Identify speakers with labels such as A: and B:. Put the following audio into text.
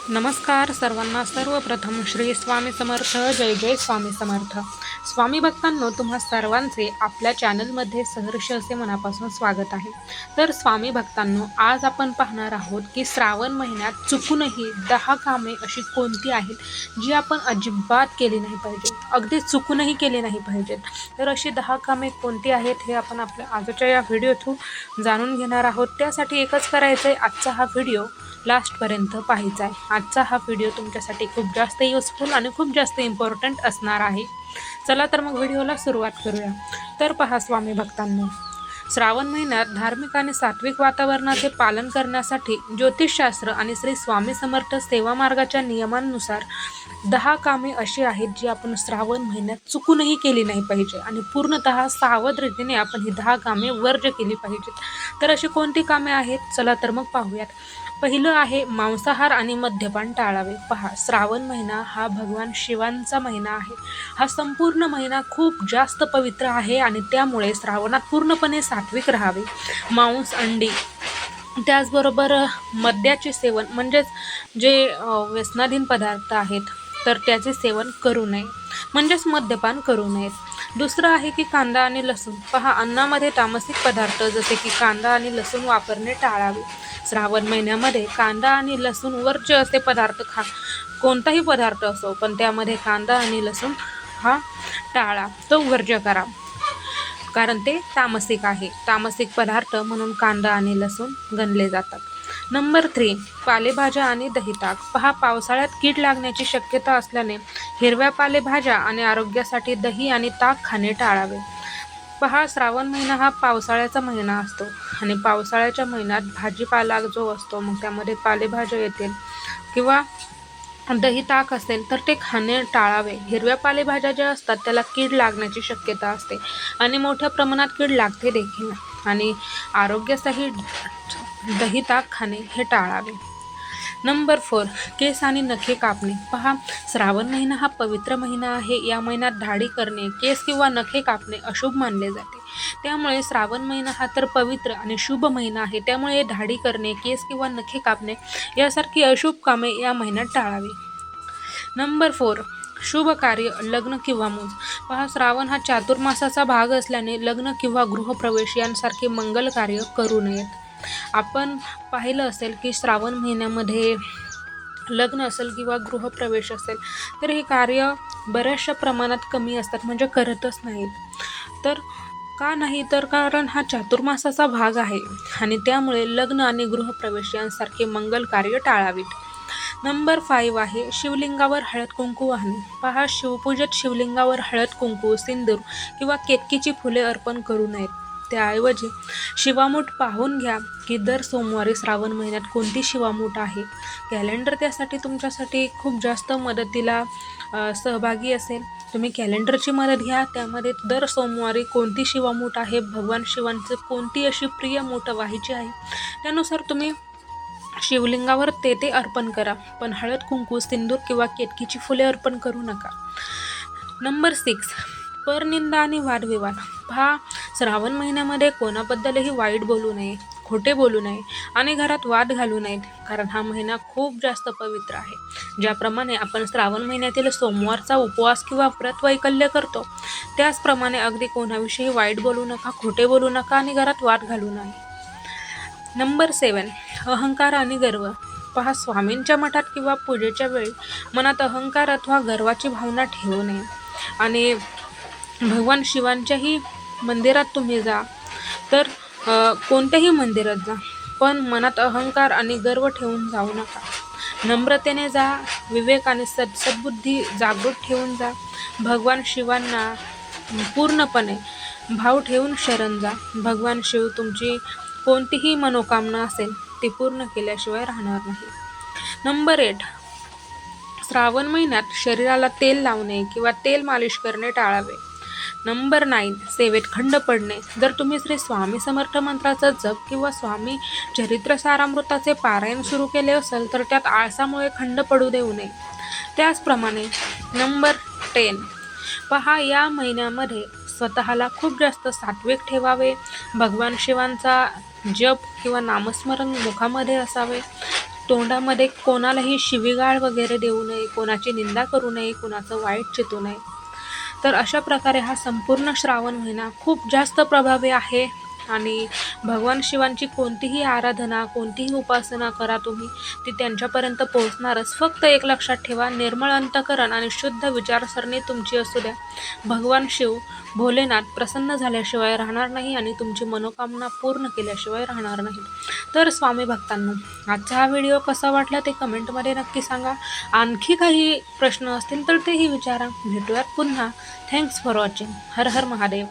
A: नमस्कार सर्वांना. सर्वप्रथम श्री स्वामी समर्थ. जय जय स्वामी समर्थ. स्वामी भक्तांनो, तुम्हा सर्वांचे आपल्या चॅनलमध्ये सहर्ष असे मनापासून स्वागत आहे. तर स्वामी भक्तांनो, आज आपण पाहणार आहोत की श्रावण महिन्यात चुकूनही 10 कामे अशी कोणती आहेत जी आपण अजिबात केली नाही पाहिजे, अगदी चुकूनही केली नाही पाहिजेत. तर अशी 10 कामे कोणती आहेत हे आपण आपल्या आजच्या या व्हिडिओ थ्रू जाणून घेणार आहोत. त्यासाठी एकच करायचं आहे, आजचा हा व्हिडिओ लास्टपर्यंत पाहायचा आहे. आजचा हा व्हिडिओ तुमच्यासाठी खूप जास्त युजफुल आणि खूप जास्त इम्पॉर्टंट असणार आहे. चला तर मग व्हिडिओला सुरुवात करूया. तर पहा स्वामी भक्तांनो, श्रावण महिन्यात धार्मिक आणि सात्विक वातावरणाचे पालन करण्यासाठी ज्योतिषशास्त्र आणि श्री स्वामी समर्थ सेवा मार्गाच्या नियमांनुसार 10 कामे अशी आहेत जी आपण श्रावण महिन्यात चुकूनही केली नाही पाहिजे आणि पूर्णतः सावध रीतीने आपण ही 10 कामे वर्ज्य केली पाहिजेत. तर अशी कोणती कामे आहेत, चला तर मग पाहूयात. पहिलं आहे मांसाहार आणि मद्यपान टाळावे. पहा, श्रावण महिना हा भगवान शिवांचा महिना आहे. हा संपूर्ण महिना खूप जास्त पवित्र आहे आणि त्यामुळे श्रावणात पूर्णपणे सात्विक राहावे. मांस, अंडी, त्याचबरोबर मद्याचे सेवन म्हणजेच जे व्यसनाधीन पदार्थ आहेत तर त्याचे सेवन करू नये, म्हणजेच मद्यपान करू नयेत. दुसरं आहे की कांदा आणि लसूण. पहा, अन्नामध्ये तामसिक पदार्थ जसे की कांदा आणि लसूण वापरणे टाळावे. श्रावण महिन्यामध्ये कांदा आणि लसूण वर्ज्य असे पदार्थ कोणताही पदार्थ असो, पण त्यामध्ये कांदा आणि लसूण हा टाळा, तो वर्ज्य करा, कारण ते तामसिक आहे. तामसिक पदार्थ म्हणून कांदा आणि लसूण गणले जातात. नंबर 3, पालेभाज्या आणि दहीताक. पहा, पावसाळ्यात कीड लागण्याची शक्यता असल्याने हिरव्या पालेभाज्या आणि आरोग्यासाठी दही आणि ताक खाणे टाळावे. पहा, श्रावण महिना हा पावसाळ्याचा महिना असतो आणि पावसाळ्याच्या महिन्यात भाजीपाला जो असतो, मग त्यामध्ये पालेभाज्या येतील किंवा दही ताक असेल तर ते खाणे टाळावे. हिरव्या पालेभाज्या ज्या असतात त्याला कीड लागण्याची शक्यता असते आणि मोठ्या प्रमाणात कीड लागते देखील आणि आरोग्यासाठी दही ताक खाणे हे टाळावे. नंबर 4, केस आणि नखे कापणे. पहा, श्रावण महिना हा पवित्र महिना आहे. या महिन्यात दाढी करणे, केस किंवा नखे कापणे अशुभ मानले जाते. त्यामुळे श्रावण महिना हा तर पवित्र आणि शुभ महिना आहे, त्यामुळे दाढी करणे, केस किंवा नखे कापणे यासारखी अशुभ कामे या महिन्यात टाळावी. नंबर 4, शुभ कार्य, लग्न किंवा मूज. पहा, श्रावण हा चातुर्मासाचा भाग असल्याने लग्न किंवा गृहप्रवेश यांसारखे मंगल कार्य करू नयेत. आपण पाहिलं असेल की श्रावण महिन्यामध्ये लग्न असेल किंवा गृहप्रवेश असेल तर हे कार्य बऱ्याचशा प्रमाणात कमी असतात, म्हणजे करतच नाहीत. तर का नाही, तर कारण हा चातुर्मासाचा भाग आहे आणि त्यामुळे लग्न आणि गृहप्रवेश यांसारखे मंगल कार्य टाळावीत. नंबर 5 आहे शिवलिंगावर हळद कुंकू वाहणे. पहा, शिवपूजेत शिवलिंगावर हळद कुंकू, सिंदूर किंवा केतकीची फुले अर्पण करू नयेत. त्याऐवजी शिवामूठ पाहून घ्या की दर सोमवारी श्रावण महिन्यात कोणती शिवामूठ आहे. कॅलेंडर त्यासाठी तुमच्यासाठी खूप जास्त मदतीला सहभागी असेल. तुम्ही कॅलेंडरची मदत घ्या, त्यामध्ये दर सोमवारी कोणती शिवामूठ आहे, भगवान शिवांचं कोणती अशी प्रिय मूठ व्हायची आहे, त्यानुसार तुम्ही शिवलिंगावर ते अर्पण करा, पण हळद कुंकू, सिंदूर किंवा केतकीची फुले अर्पण करू नका. नंबर 6, परनिंदा आणि वादविवाद. पहा, श्रावण महिन्यामध्ये कोणाबद्दलही वाईट बोलू नये, खोटे बोलू नये आणि घरात वाद घालू नयेत, कारण हा महिना खूप जास्त पवित्र आहे. ज्याप्रमाणे आपण श्रावण महिन्यातील सोमवारचा उपवास किंवा व्रतवैकल्य करतो, त्याचप्रमाणे अगदी कोणाविषयी वाईट बोलू नका, खोटे बोलू नका आणि घरात वाद घालू नये. नंबर 7, अहंकार आणि गर्व. पहा, स्वामींच्या मठात किंवा पूजेच्या वेळी मनात अहंकार अथवा गर्वाची भावना ठेवू नये आणि भगवान शिवांच्याही मंदिरात तुम्ही जा, तर कोणत्याही मंदिरात जा, पण मनात अहंकार आणि गर्व ठेवून जाऊ नका. नम्रतेने जा, विवेक आणि सद्बुद्धी जागृत ठेवून जा. भगवान शिवांना पूर्णपणे भाव ठेवून शरण जा. भगवान शिव तुमची कोणतीही मनोकामना असेल ती पूर्ण केल्याशिवाय राहणार नाही. नंबर 8, श्रावण महिन्यात शरीराला तेल लावणे किंवा तेल मालिश करणे टाळावे. नंबर 9, सेवेत खंड पडणे. जर तुम्ही श्री स्वामी समर्थ मंत्राचा जप किंवा स्वामी चरित्र सारामृताचे पारायण सुरू केले असेल तर त्यात आळसामुळे खंड पडू देऊ नये. त्याचप्रमाणे नंबर 10, पहा, या महिन्यामध्ये स्वतःला खूप जास्त सात्विक ठेवावे. भगवान शिवांचा जप किंवा नामस्मरण मुखामध्ये असावे. तोंडामध्ये कोणालाही शिवीगाळ वगैरे देऊ नये, कोणाची निंदा करू नये, कोणाचं वाईट चितू नये. तर अशा प्रकारे हा संपूर्ण श्रावण महिना खूप जास्त प्रभावी आहे. आणि भगवान शिवांची कोणतीही आराधना, कोणतीही उपासना करा तुम्ही, ती त्यांच्यापर्यंत पोहोचणारच. फक्त एक लक्षात ठेवा, निर्मळ अंतःकरण आणि शुद्ध विचारसरणी तुमची असू द्या. भगवान शिव भोलेनाथ प्रसन्न झाल्याशिवाय राहणार नाही आणि तुमची मनोकामना पूर्ण केल्याशिवाय राहणार नाही. तर स्वामी भक्तांनो, आजचा हा व्हिडिओ कसा वाटला ते कमेंटमध्ये नक्की सांगा. आणखी काही प्रश्न असतील तर तेही विचारा. भेटूयात पुन्हा. Thanks for watching. Her her Mahadev.